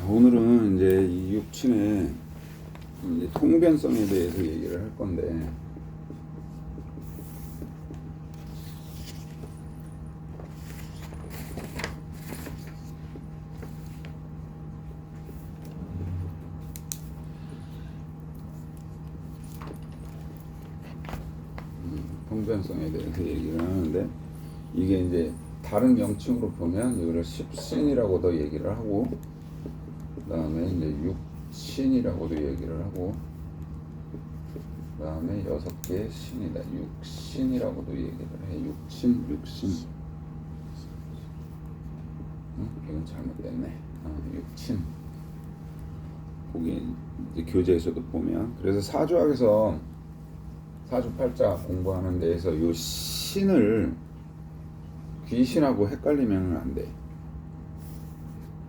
오늘은 이제 이 육친의 이제 통변성에 대해서 얘기를 할 건데, 통변성에 대해서 얘기를 하는데, 이게 이제 다른 명칭으로 보면 이거를 십신이라고도 얘기를 하고, 그 다음에 이제 육신이라고도 얘기를 하고, 그 다음에 6개의 신이다. 육신이라고도 얘기를 해. 육신. 이건 잘못됐네. 육신. 거기 이제 교재에서도 보면, 그래서 사주학에서 사주팔자 공부하는 데에서 요 신을 귀신하고 헷갈리면 안 돼.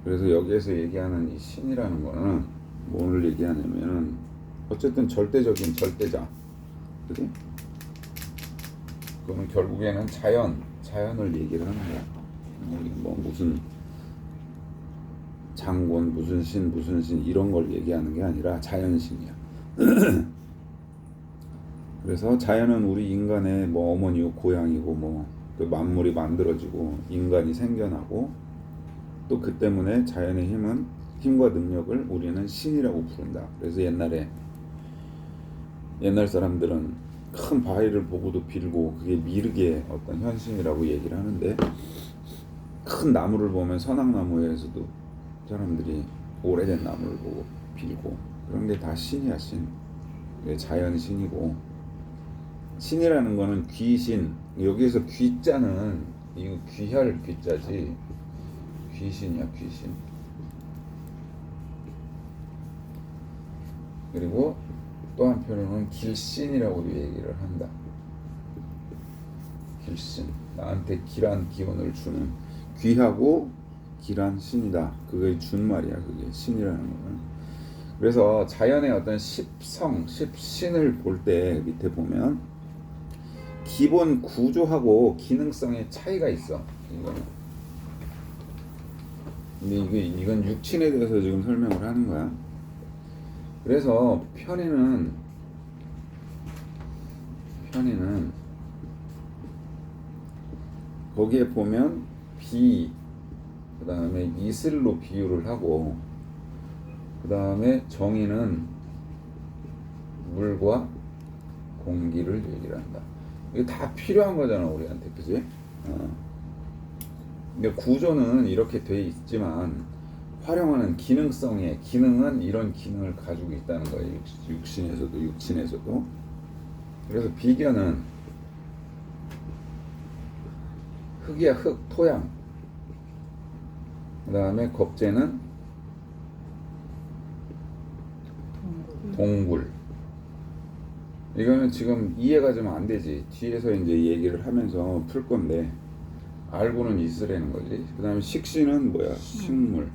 그래서 여기에서 얘기하는 이 신이라는 거는 뭐를 얘기하냐면은 어쨌든 절대적인 절대자, 그지? 그러면 결국에는 자연을 얘기를 하는 거야. 뭐 무슨 장군, 무슨 신 이런 걸 얘기하는 게 아니라 자연신이야. 그래서 자연은 우리 인간의 뭐 어머니고 고향이고 뭐 그 만물이 만들어지고 인간이 생겨나고, 또 그 때문에 자연의 힘과 능력을 우리는 신이라고 부른다. 그래서 옛날 사람들은 큰 바위를 보고도 빌고 그게 미륵의 어떤 현신이라고 얘기를 하는데, 큰 나무를 보면 선악나무에서도 사람들이 오래된 나무를 보고 빌고, 그런 게 다 신이야. 신. 자연 신이고, 신이라는 거는 귀신, 여기에서 귀자는 이거 귀할 귀자지 귀신이야, 귀신. 그리고 또 한편으로는 길신이라고도 얘기를 한다. 길신, 나한테 길한 기운을 주는, 귀하고 길한 신이다. 그게 준 말이야, 그게 신이라는 거는. 그래서 자연의 어떤 십신을 볼 때 밑에 보면 기본 구조하고 기능성의 차이가 있어. 근데 이건 육친에 대해서 지금 설명을 하는 거야. 그래서 편의는 거기에 보면 그 다음에 이슬로 비유를 하고, 그 다음에 정의는 물과 공기를 얘기를 한다. 이게 다 필요한 거잖아, 우리한테, 그지? 근데 구조는 이렇게 돼 있지만 활용하는 기능성의 기능은 이런 기능을 가지고 있다는 거예요. 육신에서도. 그래서 비견은 흙이야, 흙, 토양. 그 다음에 겁재는 동굴. 이거는 지금 이해가 좀 안 되지. 뒤에서 이제 얘기를 하면서 풀 건데 알고는 있으라는 거지. 그 다음에 식신은 뭐야? 식물.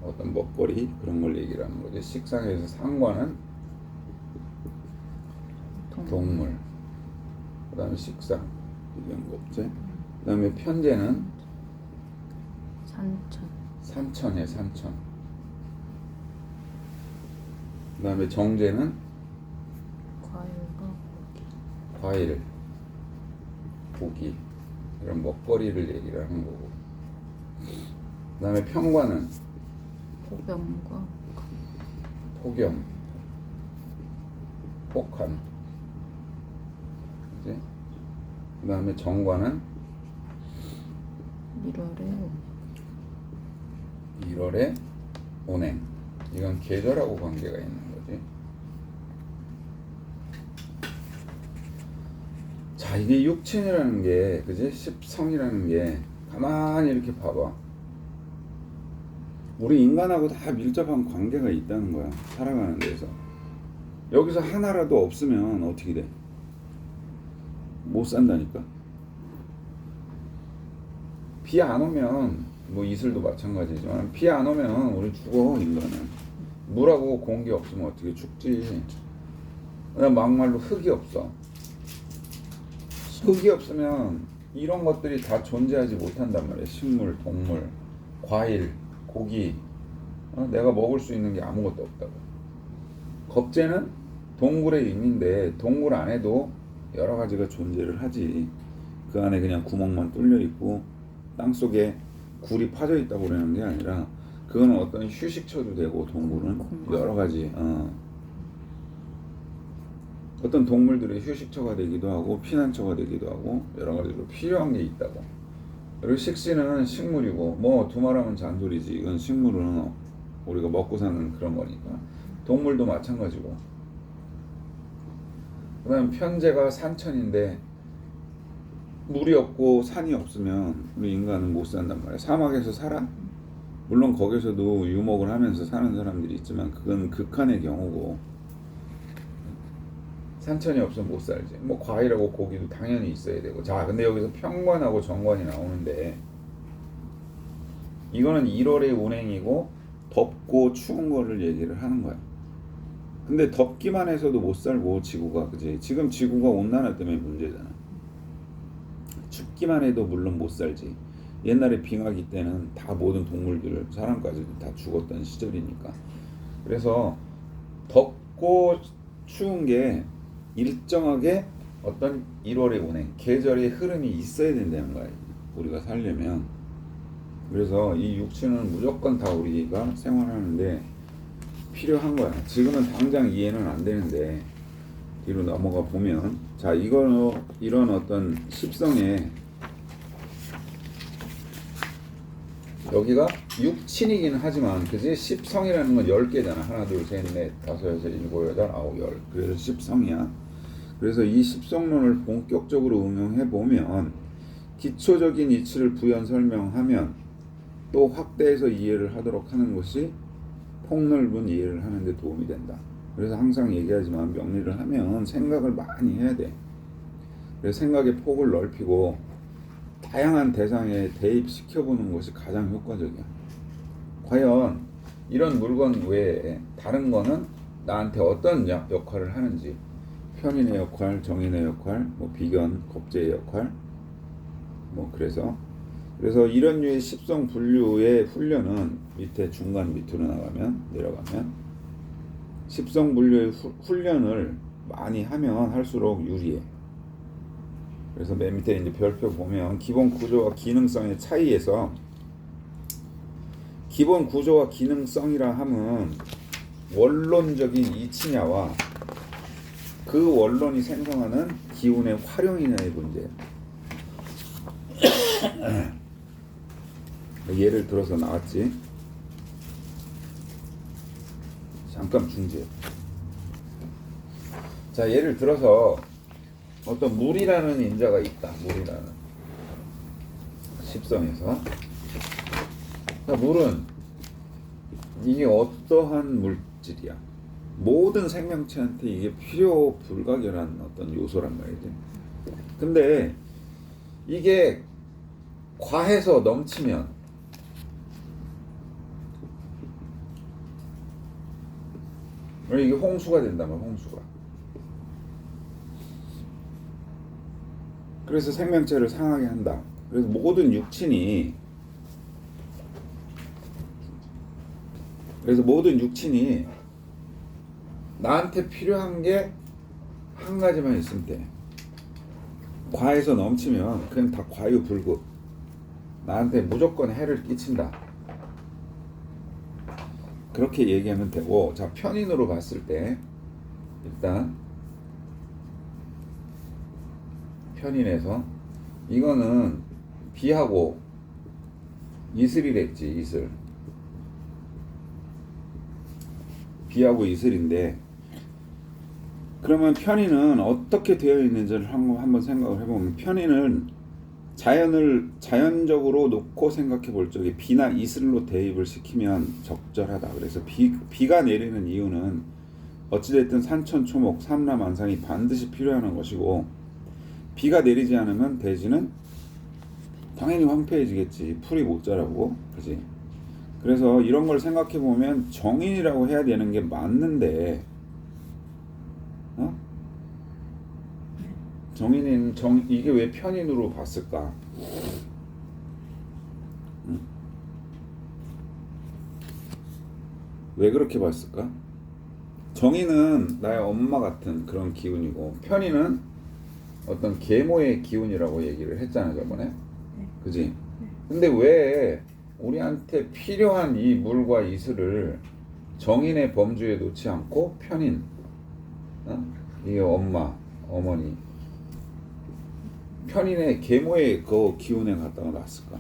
어떤 먹거리 그런 걸 얘기를 하는 거지. 식상에서 상관은 동물. 그 다음에 식상, 이견겁재. 그 다음에 편재는 산천이야, 산천. 그 다음에 정재는 과일, 고기, 이런 먹거리를 얘기를 하는 거고. 그 다음에 평관은 폭염, 폭한. 그지? 그 다음에 정관은 1월에 온행. 이건 계절하고 관계가 있는 거지. 자, 이게 육친이라는 게, 그지? 십성이라는 게, 가만히 이렇게 봐봐. 우리 인간하고 다 밀접한 관계가 있다는 거야, 살아가는 데서. 여기서 하나라도 없으면 어떻게 돼? 못 산다니까. 비 안 오면, 뭐 이슬도 마찬가지지만, 비 안 오면 우리 죽어, 인간은. 물하고 공기 없으면 어떻게 죽지? 막말로 흙이 없어. 흙이 없으면 이런 것들이 다 존재하지 못한단 말이야. 식물, 동물, 과일, 고기, 내가 먹을 수 있는 게 아무것도 없다고. 겁재는 동굴에 있는데 동굴 안에도 여러 가지가 존재를 하지. 그 안에 그냥 구멍만 뚫려 있고 땅 속에 굴이 파져 있다고 그러는 게 아니라 그거는 어떤 휴식처도 되고 동굴은 여러 가지 어떤 동물들의 휴식처가 되기도 하고 피난처가 되기도 하고 여러 가지로 필요한 게 있다고. 그리고 식신은 식물이고 뭐 두말하면 잔소리지. 이건 식물은 우리가 먹고 사는 그런 거니까. 동물도 마찬가지고. 그 다음 편재가 산천인데 물이 없고 산이 없으면 우리 인간은 못 산단 말이야. 사막에서 살아? 물론 거기서도 유목을 하면서 사는 사람들이 있지만 그건 극한의 경우고, 산천이 없으면 못 살지. 뭐 과일하고 고기도 당연히 있어야 되고. 자, 근데 여기서 평관하고 정관이 나오는데 이거는 1월의 운행이고 덥고 추운 거를 얘기를 하는 거야. 근데 덥기만 해서도 못 살고 지구가, 그지? 지금 지구가 온난화 때문에 문제잖아. 춥기만 해도 물론 못 살지. 옛날에 빙하기 때는 다 모든 동물들, 사람까지도 다 죽었던 시절이니까. 그래서 덥고 추운 게 일정하게 어떤 1월의 운행, 계절의 흐름이 있어야 된다는 거야. 우리가 살려면. 그래서 이 육신은 무조건 다 우리가 생활하는데 필요한 거야. 지금은 당장 이해는 안 되는데 뒤로 넘어가 보면, 자, 이거는 이런 어떤 십성에 여기가 육친이긴 하지만, 그지? 십성이라는 건 10개잖아. 하나, 둘, 셋, 넷, 다섯, 여섯, 일곱, 여덟, 아홉, 열. 그래서 십성이야. 그래서 이 십성론을 본격적으로 응용해 보면 기초적인 이치를 부연 설명하면 또 확대해서 이해를 하도록 하는 것이 폭넓은 이해를 하는 데 도움이 된다. 그래서 항상 얘기하지만 명리를 하면 생각을 많이 해야 돼. 그래서 생각의 폭을 넓히고 다양한 대상에 대입시켜보는 것이 가장 효과적이야. 과연 이런 물건 외에 다른 거는 나한테 어떤 역할을 하는지, 편인의 역할, 정인의 역할, 뭐 비견, 겁재의 역할, 뭐 그래서 이런 류의 십성 분류의 훈련은 밑에 중간 밑으로 나가면 내려가면 십성 분류의 훈련을 많이 하면 할수록 유리해. 그래서 맨 밑에 이제 별표 보면 기본 구조와 기능성의 차이에서, 기본 구조와 기능성이라 함은 원론적인 이치냐와 그 원론이 생성하는 기운의 활용이냐의 문제. 예를 들어서 나왔지. 잠깐 중지해. 자, 예를 들어서 어떤 물이라는 인자가 있다. 물이라는 십성에서. 자, 물은 이게 어떠한 물질이야? 모든 생명체한테 이게 필요 불가결한 어떤 요소란 말이지. 근데 이게 과해서 넘치면 이게 홍수가 된다면, 홍수가. 그래서 생명체를 상하게 한다. 그래서 모든 육친이 나한테 필요한 게 한 가지만 있으면 돼. 과해서 넘치면 그냥 다 과유불급. 나한테 무조건 해를 끼친다. 그렇게 얘기하면 되고, 자, 편인으로 봤을 때 일단 편인에서 이거는 비하고 이슬이랬지. 이슬. 비하고 이슬인데, 그러면 편인은 어떻게 되어 있는지를 한번 생각을 해보면, 편인은 자연적으로 놓고 생각해 볼 적에 비나 이슬로 대입을 시키면 적절하다. 그래서 비가 내리는 이유는 어찌됐든 산천초목 삼라만상이 반드시 필요한 것이고, 비가 내리지 않으면 대지는 당연히 황폐해지겠지. 풀이 못 자라고, 그지? 그래서 이런 걸 생각해 보면 정인이라고 해야 되는 게 맞는데, 정인인 이게 왜 편인으로 봤을까? 왜 그렇게 봤을까? 정인은 나의 엄마 같은 그런 기운이고 편인은 어떤 계모의 기운이라고 얘기를 했잖아 저번에. 네. 그지? 근데 왜 우리한테 필요한 이 물과 이슬을 정인의 범주에 놓지 않고 편인, 이 엄마, 어머니, 편인의 계모의 그 기운에 갖다가 놨을까?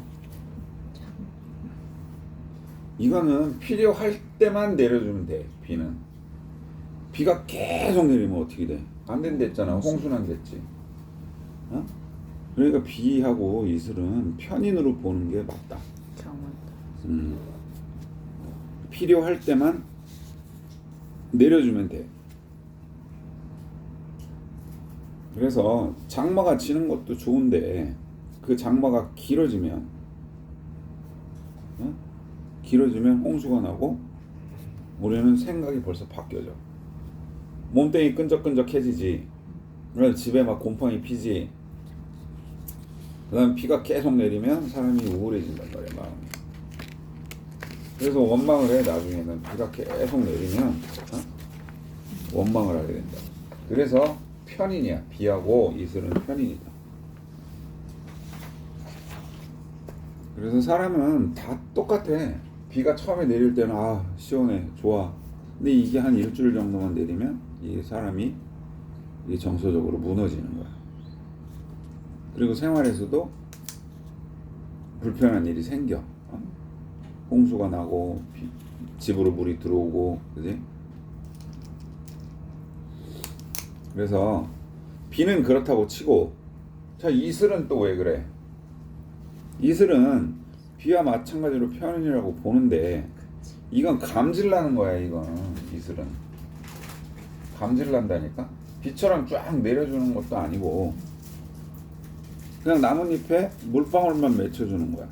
이거는 필요할 때만 내려주면 돼. 비가 계속 내리면 어떻게 돼? 안 된댔잖아. 홍수는 됐지. 그러니까 비하고 이슬은 편인으로 보는 게 맞다. 필요할 때만 내려주면 돼. 그래서 장마가 지는 것도 좋은데 그 장마가 길어지면 홍수가 나고 우리는 생각이 벌써 바뀌어져. 몸뚱이 끈적끈적해지지. 그래서 집에 막 곰팡이 피지. 그 다음 비가 계속 내리면 사람이 우울해진단 말이야 마음이. 그래서 원망을 해. 나중에는 비가 계속 내리면 원망을 하게 된다. 그래서 편인이야. 비하고 이슬은 편인이다. 그래서 사람은 다 똑같아. 비가 처음에 내릴 때는 시원해 좋아. 근데 이게 한 일주일 정도만 내리면 이 사람이 정서적으로 무너지는 거야. 그리고 생활에서도 불편한 일이 생겨. 홍수가 나고 집으로 물이 들어오고, 그지? 그래서 비는 그렇다고 치고, 자 이슬은 또 왜 그래? 이슬은 비와 마찬가지로 편인이라고 보는데 이건 감질나는 거야. 이건 이슬은 감질난다니까. 비처럼 쫙 내려주는 것도 아니고 그냥 나뭇잎에 물방울만 맺혀주는 거야.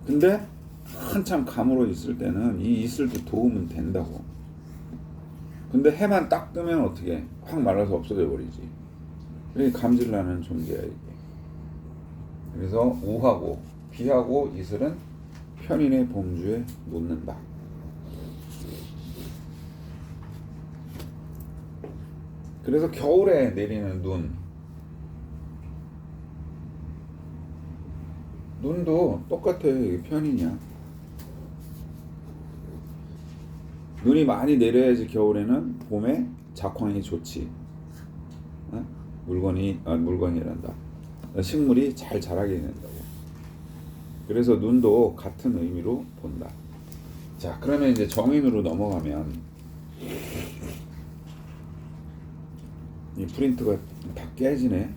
근데 한참 가물어 있을 때는 이 이슬도 도움은 된다고. 근데 해만 딱 뜨면 어떻게 확 말라서 없어져 버리지. 그러니까 감질나는 존재야 이게. 그래서 우하고 비하고 이슬은 편인의 범주에 놓는다. 그래서 겨울에 내리는 눈도 똑같아. 이게 편인이야. 눈이 많이 내려야지 겨울에는 봄에 작황이 좋지. 물건이란다. 식물이 잘 자라게 된다고. 그래서 눈도 같은 의미로 본다. 자, 그러면 이제 정인으로 넘어가면 이 프린트가 다 깨지네.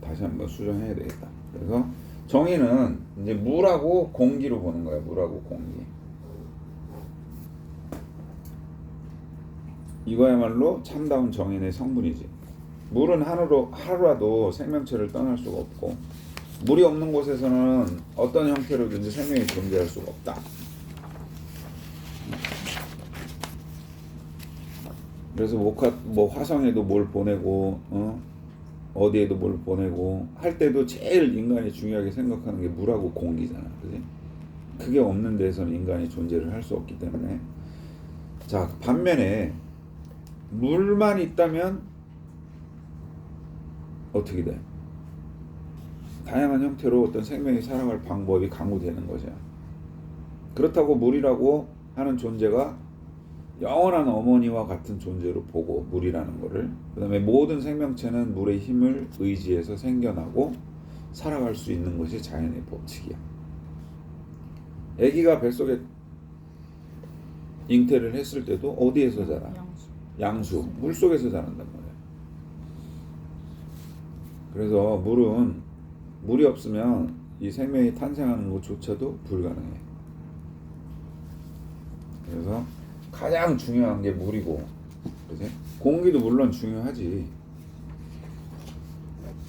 다시 한번 수정해야 되겠다. 그래서 정인은 이제 물하고 공기로 보는 거야. 물하고 공기. 이거야말로 참다운 정인의 성분이지. 물은 하루라도 생명체를 떠날 수가 없고, 물이 없는 곳에서는 어떤 형태로든지 생명이 존재할 수가 없다. 그래서 화성에도 뭘 보내고 어디에도 뭘 보내고 할 때도 제일 인간이 중요하게 생각하는 게 물하고 공기잖아. 그지? 그게 없는 데서는 인간이 존재를 할 수 없기 때문에. 자, 반면에 물만 있다면 어떻게 돼? 다양한 형태로 어떤 생명이 살아갈 방법이 강구되는 거죠. 그렇다고 물이라고 하는 존재가 영원한 어머니와 같은 존재로 보고, 물이라는 거를, 그 다음에 모든 생명체는 물의 힘을 의지해서 생겨나고 살아갈 수 있는 것이 자연의 법칙이야. 아기가 뱃속에 잉태를 했을 때도 어디에서 자라? 양수, 물속에서 자란단 말이야. 그래서 물이 없으면 이 생명이 탄생하는 것조차도 불가능해. 그래서 가장 중요한 게 물이고, 그치? 공기도 물론 중요하지.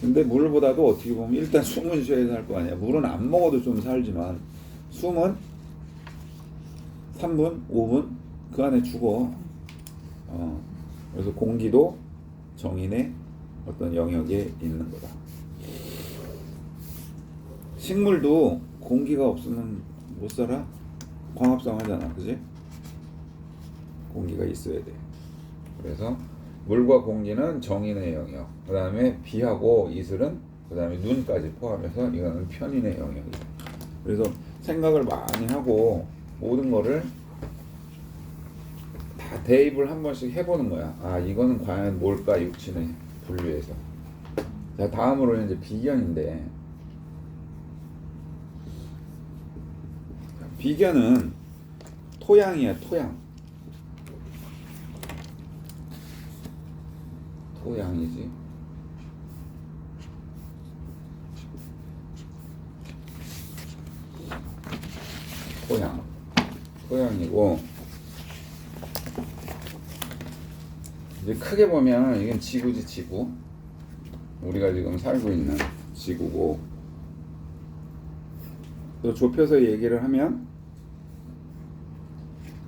근데 물보다도 어떻게 보면 일단 숨은 쉬어야 살 거 아니야. 물은 안 먹어도 좀 살지만 숨은 3분, 5분 그 안에 죽어. 그래서 공기도 정인의 어떤 영역에 있는 거다. 식물도 공기가 없으면 못 살아. 광합성 하잖아, 그지? 공기가 있어야 돼. 그래서 물과 공기는 정인의 영역, 그 다음에 비하고 이슬은 그 다음에 눈까지 포함해서 이거는 편인의 영역이다. 그래서 생각을 많이 하고 모든 거를 다 대입을 한 번씩 해보는 거야. 아, 이거는 과연 뭘까, 육친의 분류에서. 자, 다음으로는 이제 비견인데, 비견은 토양이야, 토양. 토양이지. 토양이고, 이제 크게 보면 이건 지구지, 지구. 우리가 지금 살고 있는 지구고, 또 좁혀서 얘기를 하면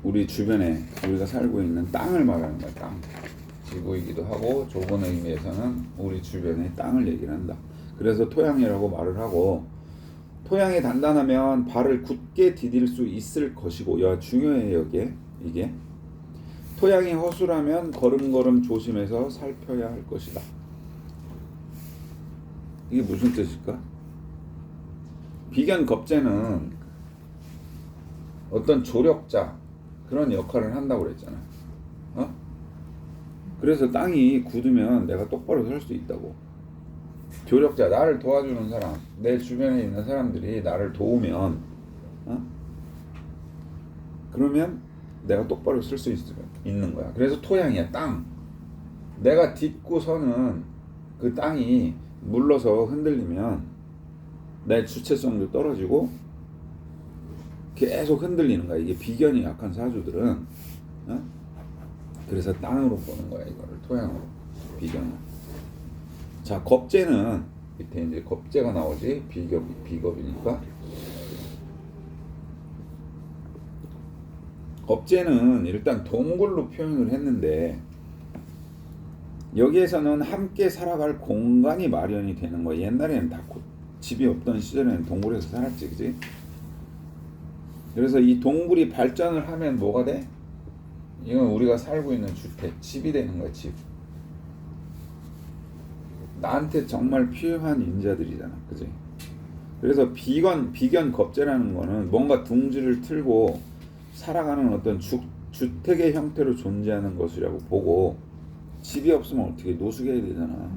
우리 주변에 우리가 살고 있는 땅을 말하는 거야, 땅. 지구이기도 하고, 좁은 의미에서는 우리 주변의 땅을 얘기를 한다. 그래서 토양이라고 말을 하고, 토양이 단단하면 발을 굳게 디딜 수 있을 것이고, 야, 중요해, 여기에, 이게. 토양이 허술하면 걸음걸음 조심해서 살펴야 할 것이다. 이게 무슨 뜻일까? 비견 겁재는 어떤 조력자, 그런 역할을 한다고 그랬잖아. 어? 그래서 땅이 굳으면 내가 똑바로 설 수 있다고. 조력자, 나를 도와주는 사람, 내 주변에 있는 사람들이 나를 도우면, 그러면 내가 똑바로 쓸 수 있는 거야. 그래서 토양이야, 땅. 내가 딛고 서는 그 땅이 물러서 흔들리면 내 주체성도 떨어지고 계속 흔들리는 거야. 이게 비견이 약한 사주들은. 그래서 땅으로 보는 거야, 이거를. 토양으로. 비견은. 자, 겁재는 밑에 이제 겁재가 나오지. 비겁이니까. 겁재는 일단 동굴로 표현을 했는데, 여기에서는 함께 살아갈 공간이 마련이 되는 거야. 옛날에는 다 집이 없던 시절에는 동굴에서 살았지, 그지? 그래서 이 동굴이 발전을 하면 뭐가 돼? 이건 우리가 살고 있는 주택, 집이 되는 거야, 집. 나한테 정말 필요한 인자들이잖아, 그지? 그래서 비견 겁재라는 거는 뭔가 둥지를 틀고 살아가는 어떤 주택의 형태로 존재하는 것이라고 보고, 집이 없으면 어떻게 노숙해야 되잖아.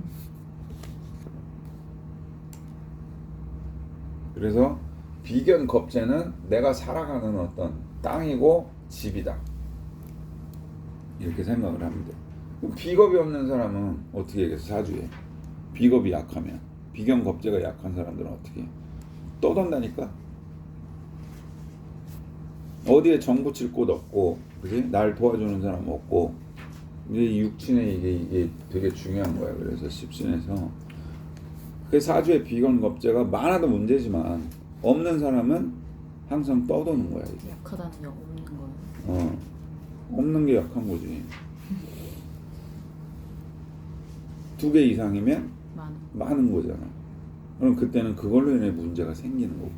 그래서 비견 겁재는 내가 살아가는 어떤 땅이고 집이다, 이렇게 생각을 하면 돼. 그럼 비겁이 없는 사람은 어떻게 해야겠어? 사주에 비겁이 약하면, 비견 겁재가 약한 사람들은 어떻게 해? 떠돈다니까. 어디에 정 붙일 곳 없고, 그지? 날 도와주는 사람 없고. 이제 육친에 이게 되게 중요한 거야. 그래서 십신에서 그 사주의 비견 겁재가 많아도 문제지만 없는 사람은 항상 떠도는 거야, 이게. 약하다는 게 없는 거예요. 없는 게 약한 거지. 2개 이상이면 많은 거잖아. 그럼 그때는 그걸로 인해 문제가 생기는 거고.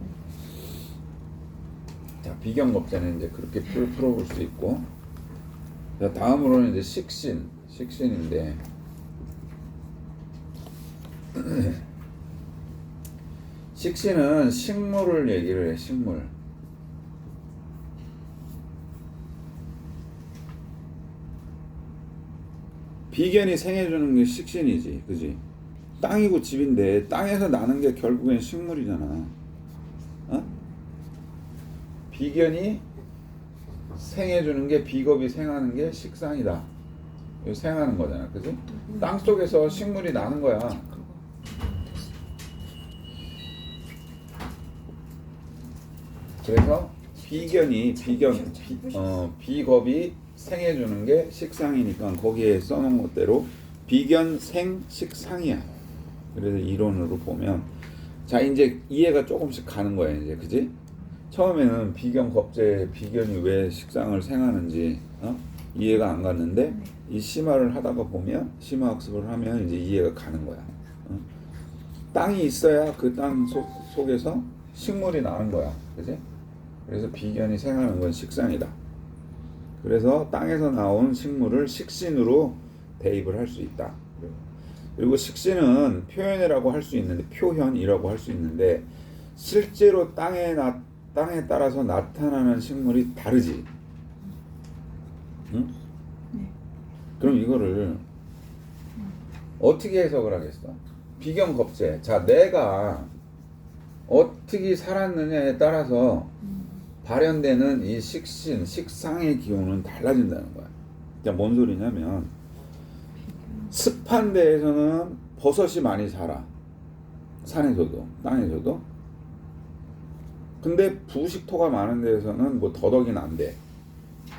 자, 비견 겁재는 이제 그렇게 풀어볼 수 있고. 자, 다음으로는 이제 식신인데 식신은 식물을 얘기를 해. 식물. 비견이 생해주는 게 식신이지, 그지? 땅이고 집인데 땅에서 나는 게 결국엔 식물이잖아. 비견이 생해주는 게, 비겁이 생하는 게 식상이다. 이거 생하는 거잖아, 그지? 땅 속에서 식물이 나는 거야. 그래서 비겁이 생해주는 게 식상이니까 거기에 써놓은 것대로 비견 생 식상이야. 그래서 이론으로 보면, 자, 이제 이해가 조금씩 가는 거야, 이제, 그지? 처음에는 비견 겁재, 비견이 왜 식상을 생하는지 이해가 안 갔는데, 이 심화를 하다가 보면, 심화 학습을 하면 이제 이해가 가는 거야. 땅이 있어야 그 땅 속에서 식물이 나는 거야, 그지? 그래서 비견이 생하는 건 식상이다. 그래서 땅에서 나온 식물을 식신으로 대입을 할 수 있다. 그리고 식신은 표현이라고 할 수 있는데, 표현이라고 할 수 있는데, 실제로 땅에 따라서 나타나는 식물이 다르지. 응? 네. 그럼 이거를 어떻게 해석을 하겠어? 비견 겁재. 자, 내가 어떻게 살았느냐에 따라서 발현되는 이 식신, 식상의 기운은 달라진다는 거야. 그러니까 뭔 소리냐면, 습한 데에서는 버섯이 많이 자라. 산에서도, 땅에서도. 근데 부식토가 많은 데에서는 뭐 더덕이 난대.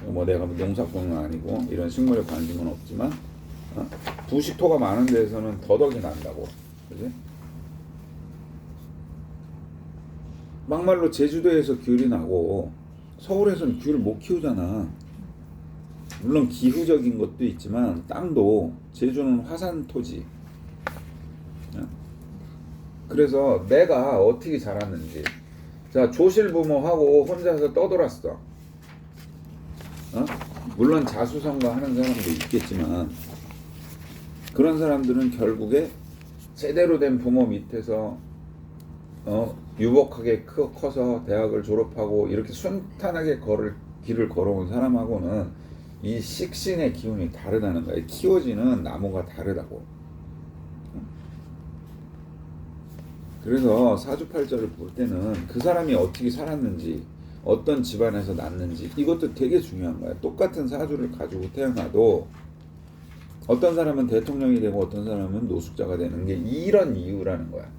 뭐 내가 농사꾼은 아니고 이런 식물에 관심은 없지만, 부식토가 많은 데에서는 더덕이 난다고. 그지? 막말로 제주도에서 귤이 나고 서울에서는 귤을 못 키우잖아. 물론 기후적인 것도 있지만 땅도, 제주는 화산 토지. 그래서 내가 어떻게 자랐는지. 자, 조실부모하고 혼자서 떠돌았어. 물론 자수성가 하는 사람도 있겠지만, 그런 사람들은 결국에 제대로 된 부모 밑에서 유복하게 커서 대학을 졸업하고 이렇게 순탄하게 길을 걸어온 사람하고는 이 식신의 기운이 다르다는 거예요. 키워지는 나무가 다르다고. 그래서 사주팔자를 볼 때는 그 사람이 어떻게 살았는지, 어떤 집안에서 났는지, 이것도 되게 중요한 거야. 똑같은 사주를 가지고 태어나도 어떤 사람은 대통령이 되고 어떤 사람은 노숙자가 되는 게 이런 이유라는 거야.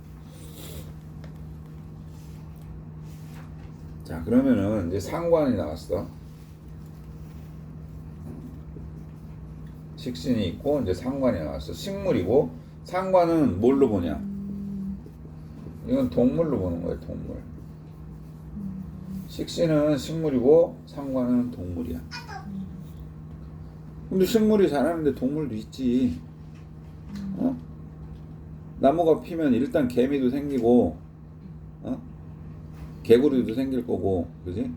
자, 그러면은 이제 상관이 나왔어. 식신이 있고 이제 상관이 나왔어. 식물이고, 상관은 뭘로 보냐? 이건 동물로 보는 거예요. 동물. 식신은 식물이고 상관은 동물이야. 근데 식물이 자라는데 동물도 있지. 나무가 피면 일단 개미도 생기고, 개구리도 생길 거고, 그지?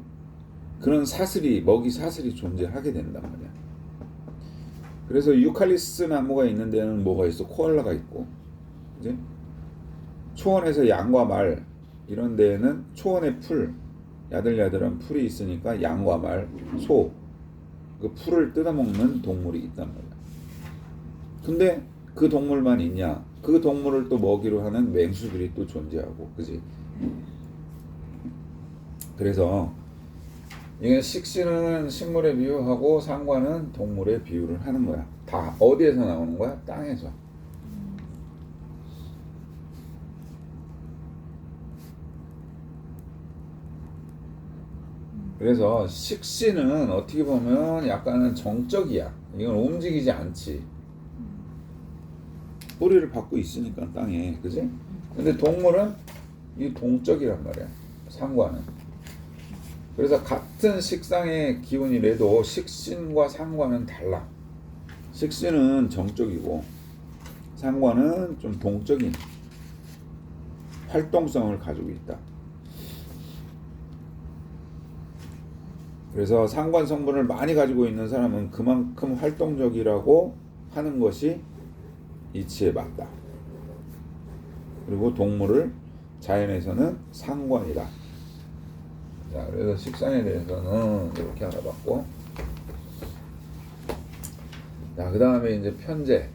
그런 사슬이, 먹이 사슬이 존재하게 된단 말이야. 그래서 유칼립스 나무가 있는 데는 뭐가 있어? 코알라가 있고, 그지? 초원에서 양과 말, 이런 데에는 초원의 풀, 야들야들한 풀이 있으니까 양과 말, 소, 그 풀을 뜯어먹는 동물이 있단 말이야. 근데 그 동물만 있냐? 그 동물을 또 먹이로 하는 맹수들이 또 존재하고, 그지? 그래서 이게 식신은 식물에 비유하고 상관은 동물에 비유를 하는 거야. 다 어디에서 나오는 거야? 땅에서. 그래서 식신은 어떻게 보면 약간은 정적이야. 이건 움직이지 않지. 뿌리를 받고 있으니까 땅에, 그지? 근데 동물은 이 동적이란 말이야. 상관은. 그래서 같은 식상의 기운이라도 식신과 상관은 달라. 식신은 정적이고 상관은 좀 동적인 활동성을 가지고 있다. 그래서 상관 성분을 많이 가지고 있는 사람은 그만큼 활동적이라고 하는 것이 이치에 맞다. 그리고 동물을 자연에서는 상관이다. 자, 그래서 식상에 대해서는 이렇게 알아봤고, 자, 그 다음에 이제 편재.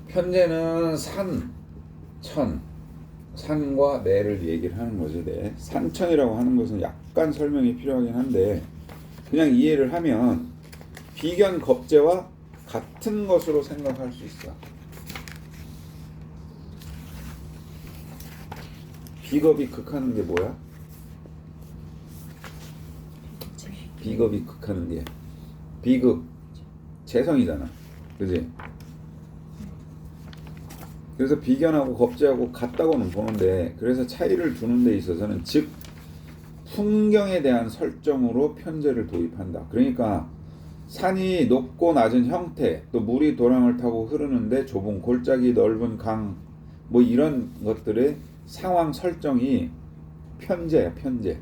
편재는 산, 천, 산과 매를 얘기를 하는 거지. 네. 산천이라고 하는 것은 약간 설명이 필요하긴 한데, 그냥 이해를 하면 비견 겁재와 같은 것으로 생각할 수 있어. 비겁이 극하는 게 뭐야? 비겁이 극하는 게 비극, 재성이잖아. 그지? 그래서 비견하고 겁재하고 같다고는 보는데, 그래서 차이를 두는 데 있어서는 즉 풍경에 대한 설정으로 편재를 도입한다. 그러니까 산이 높고 낮은 형태, 또 물이 도랑을 타고 흐르는데 좁은 골짜기, 넓은 강, 뭐 이런 것들의 상황 설정이 편제야, 편제.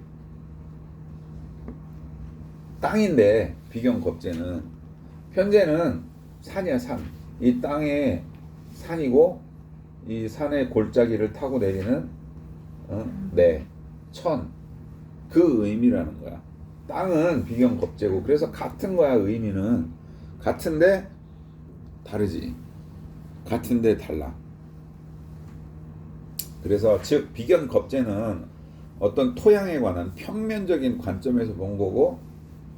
땅인데 비경겁제는, 편제는 산이야, 산. 이 땅에 산이고 이 산의 골짜기를 타고 내리는 내, 천, 그 의미라는 거야. 땅은 비경겁제고, 그래서 같은 거야. 의미는 같은데 다르지. 같은데 달라. 그래서 즉 비경겁제는 어떤 토양에 관한 평면적인 관점에서 본 거고,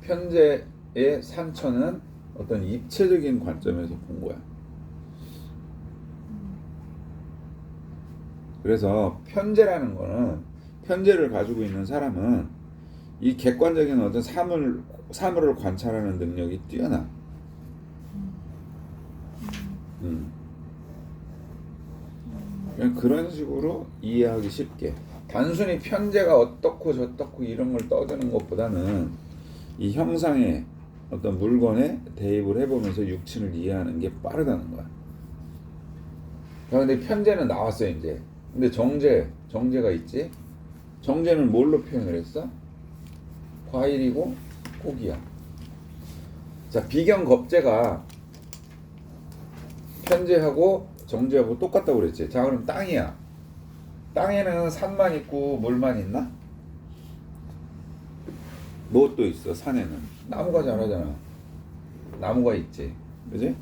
편제의 산천은 어떤 입체적인 관점에서 본 거야. 그래서 편제라는 거는, 편제를 가지고 있는 사람은 이 객관적인 어떤 사물을 관찰하는 능력이 뛰어나. 그냥 그런 식으로 이해하기 쉽게. 단순히 편제가 어떻고 저떻고 이런 걸 떠드는 것보다는 이 형상의 어떤 물건에 대입을 해보면서 육친을 이해하는 게 빠르다는 거야. 근데 편제는 나왔어요 이제. 근데 정제가 있지. 정제는 뭘로 표현을 했어? 과일이고 고기야. 자, 비경겁제가 편제하고 정제하고 똑같다고 그랬지. 자, 그럼 땅이야. 땅에는 산만 있고 물만 있나? 무엇도 있어. 산에는 나무가 자라잖아. 나무가 있지, 그지?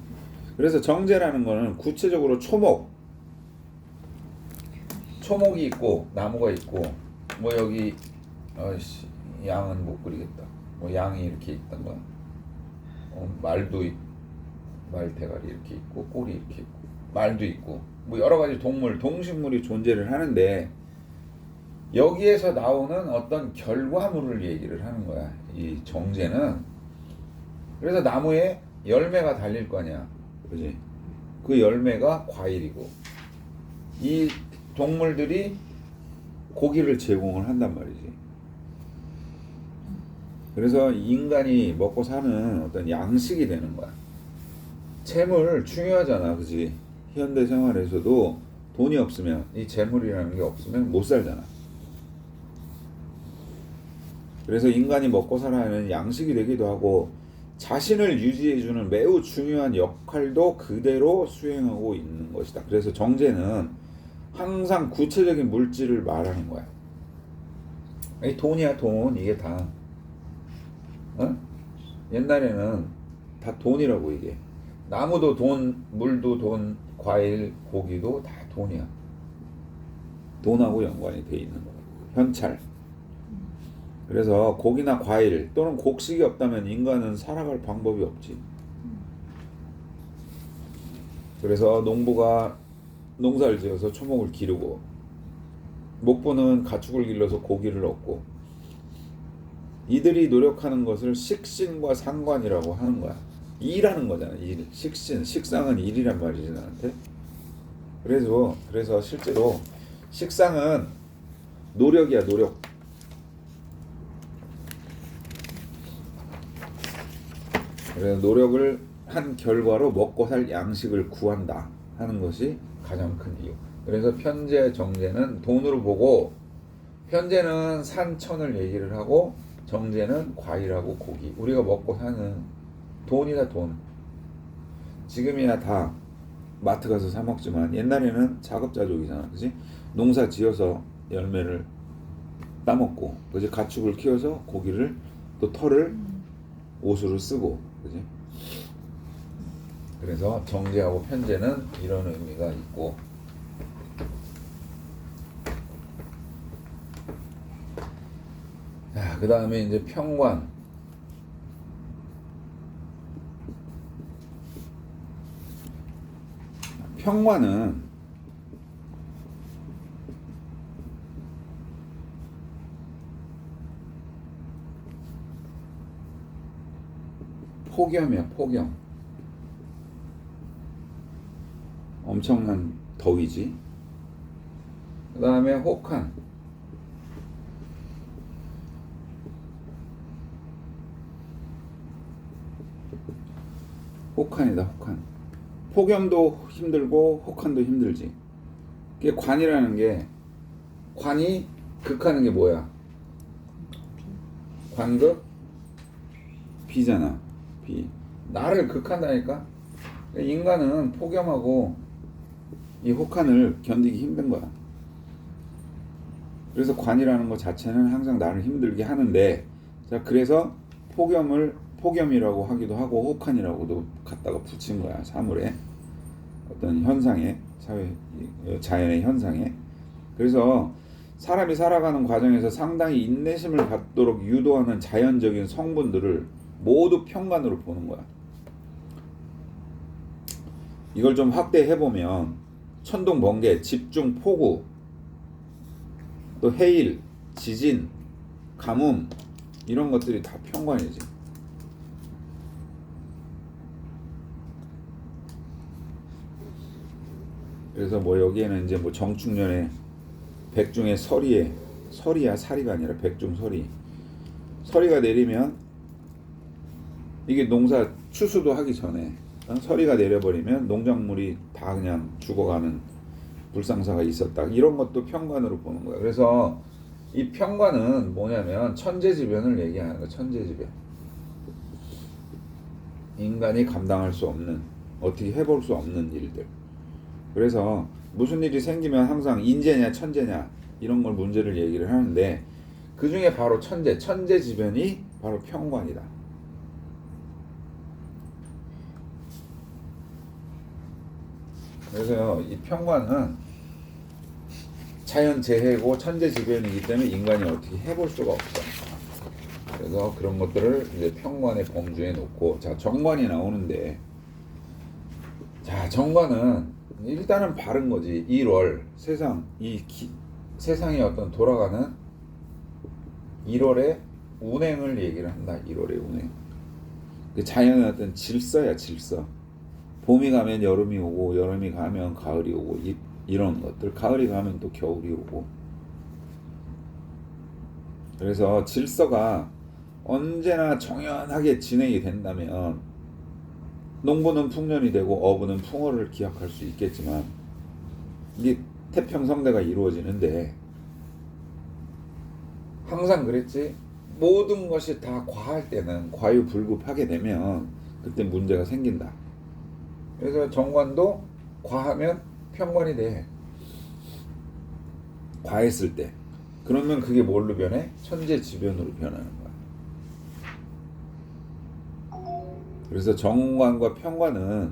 그래서 정제라는 거는 구체적으로 초목이 있고 나무가 있고, 뭐 여기 양은 못 그리겠다. 뭐 양이 이렇게 있던가, 말 대가리 이렇게 있고, 꼬리 이렇게 있고, 말도 있고, 뭐 여러 가지 동식물이 존재를 하는데, 여기에서 나오는 어떤 결과물을 얘기를 하는 거야, 이 정제는. 그래서 나무에 열매가 달릴 거 아니야, 그지? 그 열매가 과일이고, 이 동물들이 고기를 제공을 한단 말이지. 그래서 인간이 먹고 사는 어떤 양식이 되는 거야. 재물 중요하잖아, 그지? 현대 생활에서도 돈이 없으면, 이 재물이라는 게 없으면 못 살잖아. 그래서 인간이 먹고 살아야 하는 양식이 되기도 하고, 자신을 유지해주는 매우 중요한 역할도 그대로 수행하고 있는 것이다. 그래서 정제는 항상 구체적인 물질을 말하는 거야. 이 돈이야, 돈. 이게 다. 옛날에는 다 돈이라고. 이게 나무도 돈, 물도 돈, 과일, 고기도 다 돈이야. 돈하고 연관이 돼 있는 거야. 현찰. 그래서 고기나 과일 또는 곡식이 없다면 인간은 살아갈 방법이 없지. 그래서 농부가 농사를 지어서 초목을 기르고, 목부는 가축을 길러서 고기를 얻고, 이들이 노력하는 것을 식신과 상관이라고 하는 거야. 일하는 거잖아. 일. 식상은 일이란 말이지, 나한테. 그래서 실제로 식상은 노력이야, 노력. 그래서 노력을 한 결과로 먹고 살 양식을 구한다 하는 것이 가장 큰 이유. 그래서 편제, 정제는 돈으로 보고, 편제는 산천을 얘기를 하고, 정제는 과일하고 고기. 우리가 먹고 사는 돈이다, 돈. 지금이야 다 마트 가서 사 먹지만, 옛날에는 자급자족이잖아, 그지? 농사 지어서 열매를 따먹고, 그지? 가축을 키워서 고기를, 또 털을 옷으로 쓰고, 그지? 그래서 정제하고 편제는 이런 의미가 있고, 그 다음에 이제 평관. 평관은 폭염이야, 폭염. 엄청난 더위지. 그 다음에 혹한. 혹한이다, 혹한. 폭염도 힘들고 혹한도 힘들지. 이게 관이라는 게 관이 극하는 게 뭐야? 관극 비잖아. 비. 나를 극한다니까. 인간은 폭염하고 이 혹한을 견디기 힘든 거야. 그래서 관이라는 것 자체는 항상 나를 힘들게 하는데, 자, 그래서 폭염이라고 하기도 하고 혹한이라고도 갖다가 붙인 거야. 사물에 어떤 현상에, 자연의 현상에. 그래서 사람이 살아가는 과정에서 상당히 인내심을 갖도록 유도하는 자연적인 성분들을 모두 평관으로 보는 거야. 이걸 좀 확대해 보면 천둥, 번개, 집중, 폭우, 또 해일, 지진, 가뭄 이런 것들이 다 평관이지. 그래서 뭐 여기에는 이제 뭐 정축년에 백중의 서리야 사리가 아니라 백중서리. 서리가 내리면 이게 농사 추수도 하기 전에 서리가 내려버리면 농작물이 다 그냥 죽어가는 불상사가 있었다. 이런 것도 평관으로 보는 거야. 그래서 이 평관은 뭐냐면 천재지변을 얘기하는 거야. 천재지변. 인간이 감당할 수 없는, 어떻게 해볼 수 없는 일들. 그래서 무슨 일이 생기면 항상 인재냐 천재냐 이런 걸 문제를 얘기를 하는데, 그 중에 바로 천재지변이 바로 평관이다. 그래서 이 평관은 자연재해고 천재지변이기 때문에 인간이 어떻게 해볼 수가 없어. 그래서 그런 것들을 이제 평관의 범주에 놓고, 자, 정관이 나오는데, 자, 정관은 일단은 바른 거지. 1월 세상이 어떤 돌아가는 1월의 운행을 얘기를 한다. 1월의 운행. 그 자연의 어떤 질서야, 질서. 봄이 가면 여름이 오고, 여름이 가면 가을이 오고, 이런 것들. 가을이 가면 또 겨울이 오고. 그래서 질서가 언제나 정연하게 진행이 된다면 농부는 풍년이 되고 어부는 풍어를 기약할 수 있겠지만, 이게 태평성대가 이루어지는데 항상 그랬지. 모든 것이 다 과할 때는, 과유불급하게 되면 그때 문제가 생긴다. 그래서 정관도 과하면 평관이 돼. 과했을 때. 그러면 그게 뭘로 변해? 천재지변으로 변하는 거야. 그래서 정관과 평관은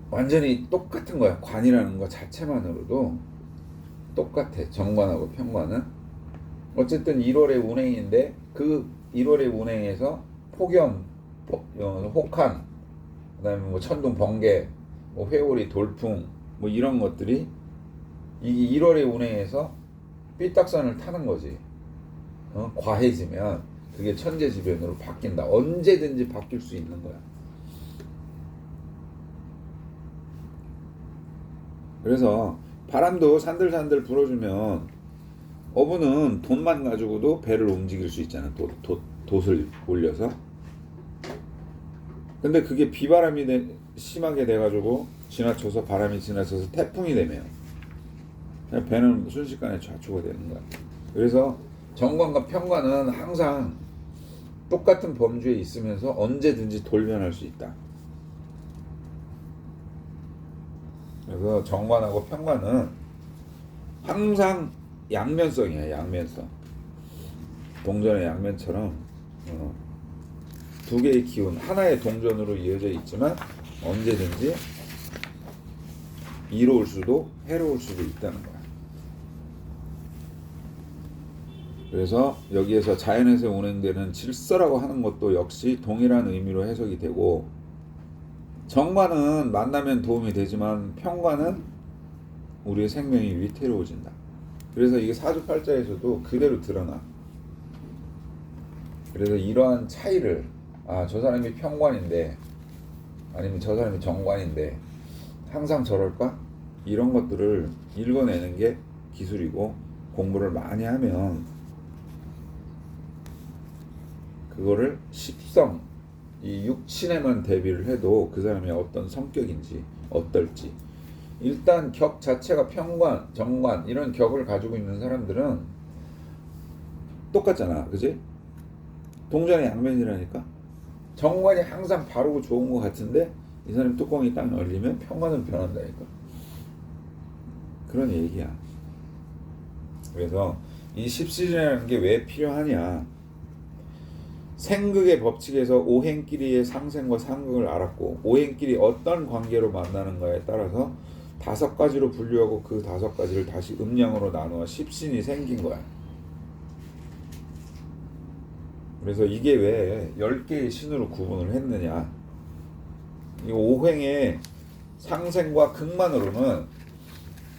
완전히 똑같은 거야. 관이라는 것 자체만으로도 똑같아. 정관하고 평관은. 어쨌든 1월의 운행인데, 그 1월의 운행에서 폭염, 혹한, 그 다음에 뭐 천둥, 번개, 뭐 회오리, 돌풍, 뭐 이런 것들이 이 1월의 운행에서 삐딱선을 타는 거지. 과해지면 그게 천재지변으로 바뀐다. 언제든지 바뀔 수 있는 거야. 그래서 바람도 산들산들 불어주면 어부는 돈만 가지고도 배를 움직일 수 있잖아. 돛을 올려서. 근데 그게 비바람이 심하게 돼가지고 바람이 지나쳐서 태풍이 되면 배는 순식간에 좌초가 되는 거야. 그래서 정관과 평관은 항상 똑같은 범주에 있으면서 언제든지 돌변할 수 있다. 그래서 정관하고 평관은 항상 양면성이야. 양면성. 동전의 양면처럼 두 개의 기운, 하나의 동전으로 이어져 있지만 언제든지 이로울 수도 해로울 수도 있다는 거야. 그래서 여기에서 자연에서 운행되는 질서라고 하는 것도 역시 동일한 의미로 해석이 되고, 정관은 만나면 도움이 되지만 평관은 우리의 생명이 위태로워진다. 그래서 이게 사주팔자에서도 그대로 드러나. 그래서 이러한 차이를, 저 사람이 평관인데 아니면 저 사람이 정관인데 항상 저럴까? 이런 것들을 읽어내는 게 기술이고, 공부를 많이 하면 그거를 십성, 이 육친에만 대비를 해도 그 사람이 어떤 성격인지, 어떨지 일단 격 자체가 평관, 정관 이런 격을 가지고 있는 사람들은 똑같잖아, 그지? 동전의 양면이라니까. 정관이 항상 바르고 좋은 것 같은데 이 사람이 뚜껑이 딱 열리면 평관은 변한다니까. 그런 얘기야. 그래서 이 십신이라는 게 왜 필요하냐? 생극의 법칙에서 오행끼리의 상생과 상극을 알았고, 오행끼리 어떤 관계로 만나는가에 따라서 5가지로 분류하고 그 5가지를 다시 음양으로 나누어 십신이 생긴 거야. 그래서 이게 왜 10개의 신으로 구분을 했느냐? 이 오행의 상생과 극만으로는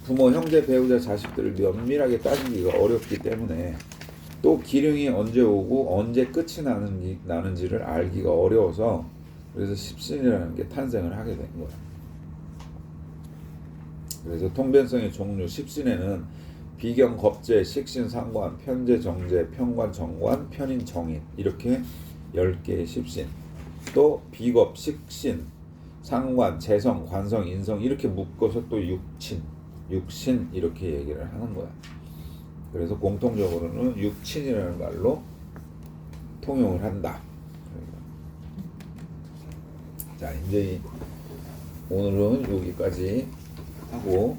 부모, 형제, 배우자, 자식들을 면밀하게 따지기가 어렵기 때문에, 또 기륭이 언제 오고 언제 끝이 나는지를 알기가 어려워서, 그래서 십신이라는 게 탄생을 하게 된 거야. 그래서 통변성의 종류 십신에는 비경, 겁재, 식신, 상관, 편재, 정재, 평관, 정관, 편인, 정인 이렇게 10개의 십신, 또 비겁, 식신, 상관, 재성, 관성, 인성 이렇게 묶어서 또 육신 이렇게 얘기를 하는 거야. 그래서 공통적으로는 육친이라는 말로 통용을 한다. 자, 이제 오늘은 여기까지 하고